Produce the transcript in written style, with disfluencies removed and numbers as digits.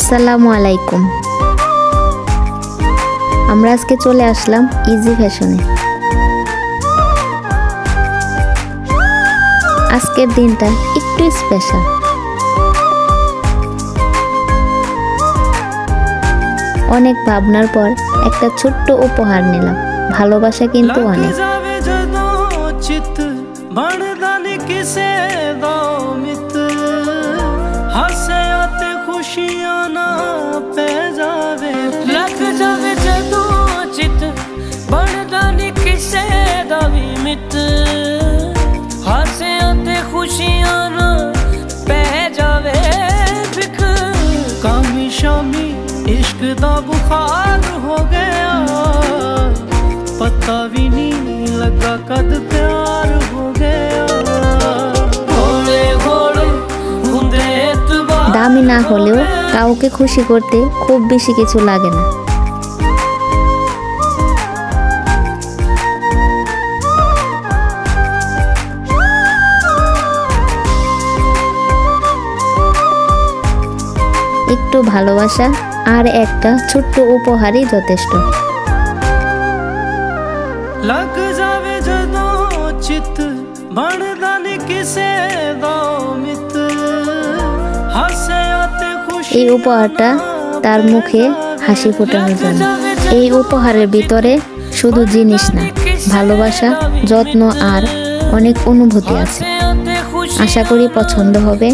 আসসালামু আলাইকুম। আমরা আজকে চলে আসলাম ইজি ফ্যাশনে। আজকের দিনটা একটু স্পেশাল। অনেক ভাবনার পর একটা ছোট্ট উপহার নিলাম। ভালোবাসা কিন্তু অনেক। इश्क दा बुखार हो गया, पता भी नहीं लगा कद प्यार हो गया। घोड़े घोड़े घुंदे एतबार দামি না হলেও কাউকে খুশি করতে খুব বেশি কিছু লাগে না। একটু ভালোবাসা আর একটা ছোট্ট উপহারই যথেষ্ট। लग जावे जदों चित बनदा नी किसे दा मित हासे आते खुशी এই উপহারটা তার মুখে হাসি ফোটানোর জন্য। এই উপহারের ভিতরে শুধু জিনিস না, ভালোবাসা, যত্ন আর অনেক অনুভূতি আছে। আশা করি পছন্দ হবে।